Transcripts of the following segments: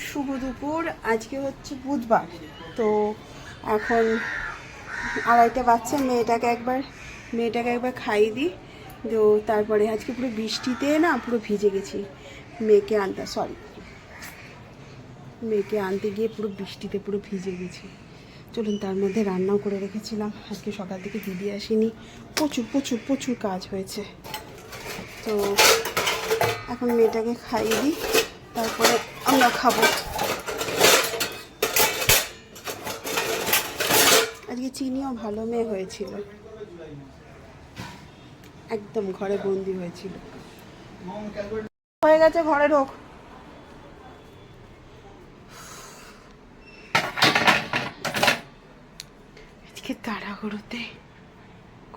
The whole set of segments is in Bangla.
শুভ দুপুর। আজকে হচ্ছে বুধবার, তো এখন 2:30 বাজছে। মেয়েটাকে একবার খাইয়ে দিই, তো তারপরে আজকে পুরো বৃষ্টিতে না পুরো ভিজে গেছি। মেয়েকে আনতে গিয়ে পুরো বৃষ্টিতে পুরো ভিজে গেছি। চলুন, তার মধ্যে রান্নাও করে রেখেছিলাম। আজকে সকাল থেকে দিদি আসেনি, প্রচুর প্রচুর প্রচুর কাজ হয়েছে। তো এখন মেয়েটাকে খাইয়ে দিই, তারপরে আমরা খাবো। আজকে চিনিও ভালো মেয়ে হয়েছিল, একদম ঘরে বন্দি হয়েছিল। হয়ে গেছে, ঘরে ঢোক। আজকে তাড়াহুড়োতে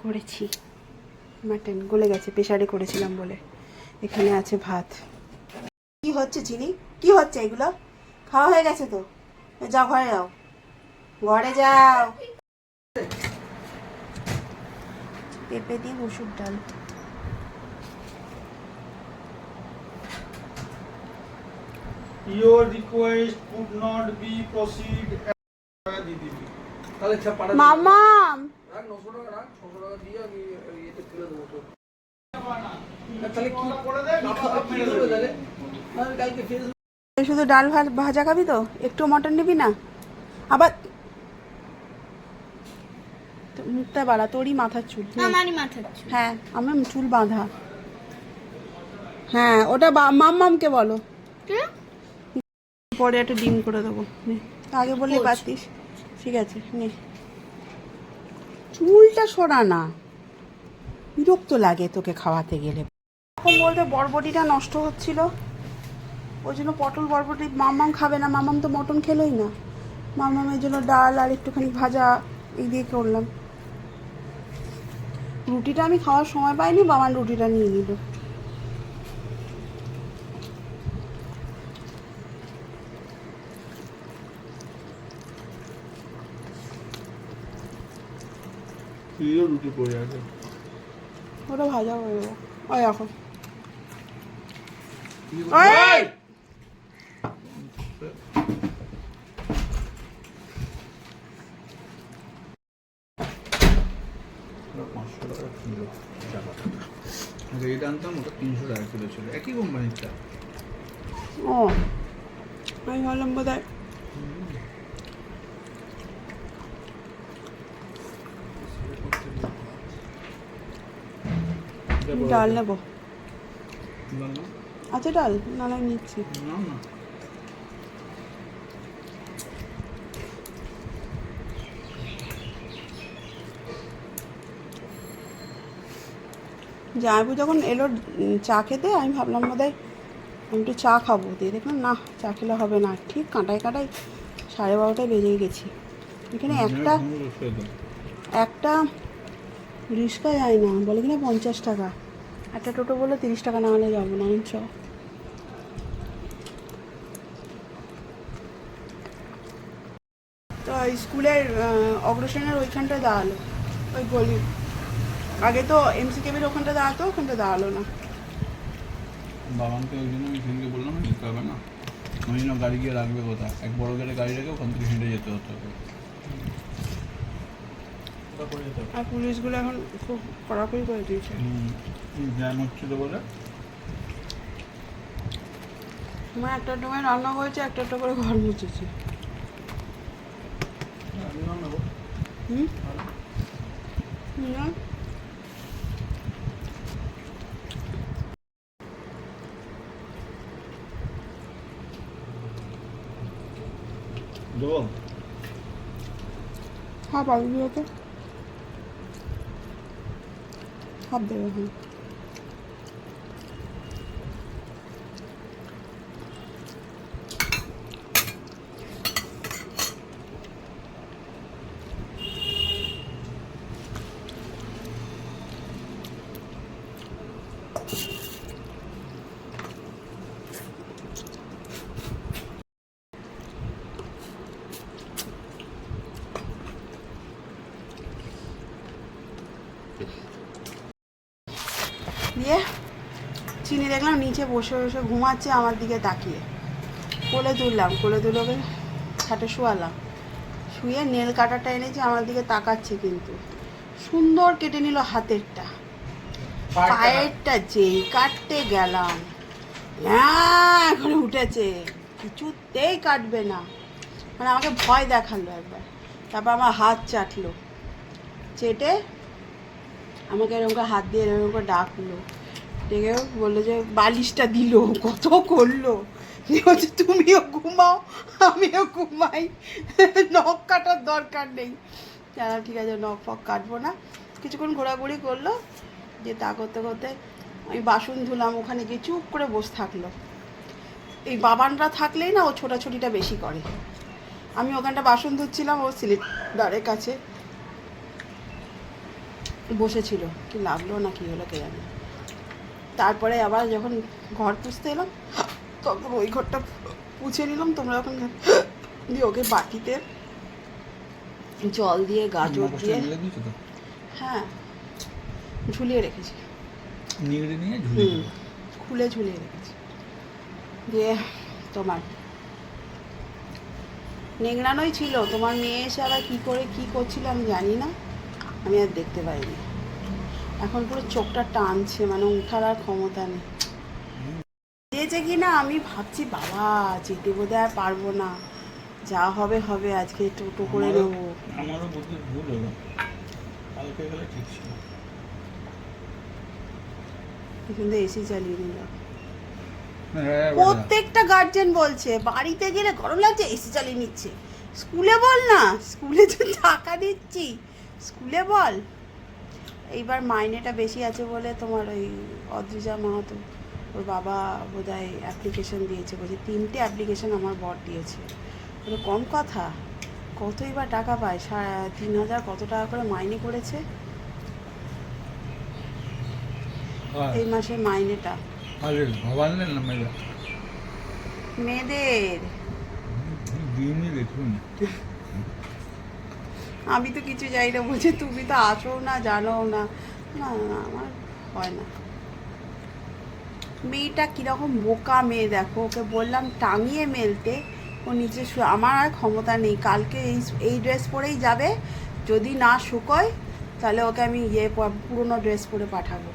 করেছি মাটন, গলে গেছে, প্রেশারে করেছিলাম বলে। এখানে আছে ভাত। কি হচ্ছে চিনি, কি হচ্ছে এগুলো? খাওয়া হয়ে গেছে তো, যাও ঘরে যাও, ঘরে যাও। পেঁপে দিয়ে মসুর ডাল। Your request could not be proceed. মামাম শুধু ডাল ভাজা খাবি তো? একটু মটন নিবি না? আবার মুখটা বাড়া, তোরই মাথার চুল। আমারই মাথার চুল। হ্যাঁ, আমার চুল বাঁধা। হ্যাঁ, ওটা মাম্মামকে বলো, পরে একটা ডিম করে দেবো। আগে বললে পারতিস। ঠিক আছে, নে। চুলটা সরা না, বিরক্ত লাগে তোকে খাওয়াতে গেলে। এখন বলতে বরবটিটা নষ্ট হচ্ছিল, ওই জন্য পটল বরবটি মাম্মাম খাবে না। মাম্মাম তো মটন খেলোই না। মাম্মামের জন্য ডাল আর একটুখানি ভাজা এই দিয়ে করলাম। রুটিটা আমি খাওয়ার সময় পাইনি, বাবার রুটিটা নিয়ে নিল। রুটি পড়ে আছে, ওটা ভাজা হয়ে যাবে। ওই এখন এটা আনতাম, ওটা 300 টাকা কিলো ছিল, একই কোম্পানির চা। ও, আমি ভাবলাম বোধ হয় ডাল নেবো। আচ্ছা, ডাল নাহলে নিচ্ছি। না না, জামাইবু যখন এলো চা খেতে, আমি ভাবলাম বোধ হয় আমি একটু চা খাবো, দিয়ে দেখলাম না, চা খেলে হবে না। ঠিক কাঁটায় 12:30 বেজে গেছি। এখানে একটা রিক্সা যায় না, বলে কিনা 50 টাকা। একটা টোটো বলে 30 টাকা না হলে যাবো না। চ, তো স্কুলের অগ্রসেনের ওইখানটা দাঁড়ালো, ওই গলি। আগে তো MCKB-র ওখানটা দাঁড়াতো, ওখানটা দাঁড়ালো না। বাবাকে ওই জন্য আমি সেদিনকে বললাম না, যেতে হবে না। ওই জন্য গাড়ি গিয়ে রাখবে কোথায়, এক বড় গেলে গাড়ি রেখে ওখান থেকে হেঁটে যেতে হতো। আর পুলিশগুলো এখন খুব কড়াকড়ি করে দিয়েছে। জ্যাম হচ্ছিল বলে। আমার একটা সময় রান্না করেছে, একটা করে ঘর মুছেছে। হুম, না দেবো, হাফ আলু দিয়ে তো হাফ দেবে। হ্যাঁ, দিয়ে চিনি দেখলাম নিচে বসে বসে ঘুমাচ্ছে আমার দিকে তাকিয়ে। কোলে তুললাম, কোলে তুলে ওকে খাটে শোয়ালাম, শুয়ে নেল কাটারটা এনেছি, আমার দিকে তাকাচ্ছে কিন্তু সুন্দর কেটে নিল হাতেরটা, পায়েরটা যেই কাটতে গেলাম করে উঠেছে, কিছুতেই কাটবে না, মানে আমাকে ভয় দেখালো একবার, তারপর আমার হাত চাটলো, চেটে আমাকে এরকম করে হাত দিয়ে এরকম করে ডাকলো, ডেকে বললো যে বালিশটা দিল, কত করলো, বলছে তুমিও ঘুমাও আমিও ঘুমাই, নখ কাটার দরকার নেই। ঠিক আছে, নখ ফখ কাটবো না। কিছুক্ষণ ঘোরাঘুরি করলো, যে তা করতে করতে আমি বাসন ধুলাম, ওখানে গিয়ে চুপ করে বসে থাকলো। এই বাবানরা থাকলেই না ও ছোটাছুটিটা বেশি করে। আমি ওখানটা বাসন ধুচ্ছিলাম, ও সিলিন্ডারের কাছে বসেছিল, কি লাগলো না কি হলো কে জানে। তারপরে আবার যখন ঘর পুছতে এলাম তখন ওই ঘরটা পুছে নিলাম, তোমরা যখন দিয়ে ওকে বাটিতে জল দিয়ে গাজর দিয়ে, হ্যাঁ ঝুলিয়ে রেখেছি, খুলে ঝুলিয়ে রেখেছি, দিয়ে তোমার নেংড়ানোই ছিল। তোমার মেয়ে এসে আবার কী করে কী করছিল আমি জানি না, আমি আর দেখতে পাইনি। এখন পুরো চোখটা টানছে, মানে উঠার আর ক্ষমতা নেই। দিয়েছে কি না আমি ভাবছি, বাবা যেতে বোধহয় আর পারবো না, যা হবে হবে, আজকে টোটো করে নেবো। আমারও বুদ্ধি ভুল হলো, কালকে গেলে ঠিক ছিল। কিন্তু এসি চালিয়ে নিল। প্রত্যেকটা গার্জেন বলছে বাড়িতে গেলে গরম লাগছে এসি চালিয়ে নিচ্ছে, স্কুলে বল না, স্কুলে তো টাকা দিচ্ছি, স্কুলে বল। এইবার মাইনেটা বেশি আছে বলে তোমার ওই অদ্রিজা মাহাতো, ওর বাবা বোধহয় অ্যাপ্লিকেশন দিয়েছে, বলছে 3টে অ্যাপ্লিকেশন আমার বর দিয়েছে, ওটা কম কথা, কতই বা টাকা পায়, 3,000 কত টাকা করে মাইনে করেছে এই মাসের মাইনেটা। মেয়েদের আমি তো কিছু জানি না, বলছে তুমি তো আসো না, জানো না, না না আমার হয় না। মেয়েটা কীরকম বোকা মেয়ে দেখো, ওকে বললাম টাঙিয়ে মেলতে, ও নিচে আমার আর ক্ষমতা নেই, কালকে এই ড্রেস পরেই যাবে, যদি না শুকোয় তাহলে ওকে আমি পুরোনো ড্রেস পরে পাঠাবো।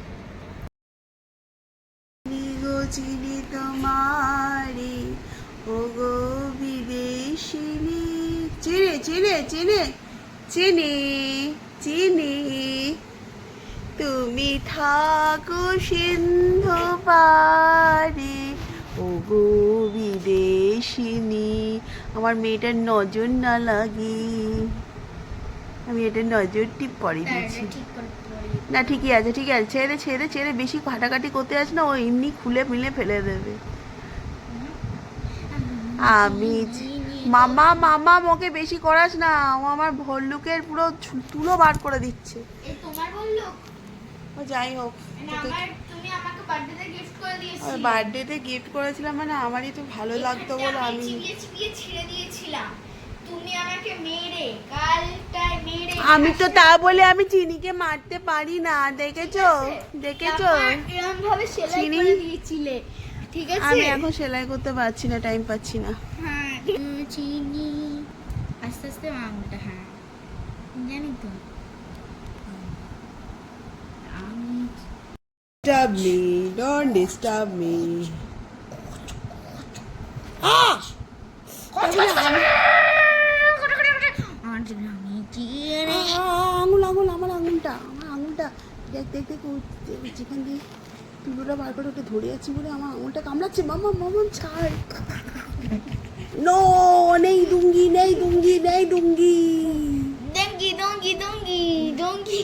চিনি তোমারে ও গো বিদেশিনী, চিনে চিনে চিনে চিনি চিনি, তুমি থাকো সিন্ধু পারে ও গো বিদেশিনী। আমার মেয়েটার নজর না লাগে, আমি এটা নজর টিপ পরে দিচ্ছি। না ঠিকই আছে, ঠিক আছে, ছেড়ে ছেড়ে ছেড়ে, বেশি ঘাটাঘাটি করতে যাচ্ছে না, ও এমনি খুলে মিলে ফেলে দেবে। আমি মামা মামা ওকে বেশি করাস না, ও আমার ভল্লুকের পুরো তুলো বার করে দিচ্ছে। ও যাই হোক, বার্থডেতে গিফট করেছিলাম, মানে আমারই তো ভালো লাগতো বলে আমি আমি তো তা বলে আমি চিনিকে মারতে পারি না, দেখেছো দেখেছো, চিনি ঠিক আছে, আমি এখন সেলাই করতে পারছি না, টাইম পাচ্ছি না। হ্যাঁ চিনি আস্তে আস্তে মামুটা, হ্যাঁ জানি তো Disturb me, don't disturb me. আঙুল আঙুল আমার আঙুলটা, আমার আঙুলটা দেখ দেখ দেখ, যেখান দিয়ে তুলোটা বার করে ওটা ধরে আছি বলে আমার আঙুলটা কামড়াচ্ছে। মামা মামা ছাড়, নো নেই দুঙ্গি নেই দুঙ্গি নেই দুঙ্গি দঙ্গি দঙ্গি দঙ্গি দঙ্গি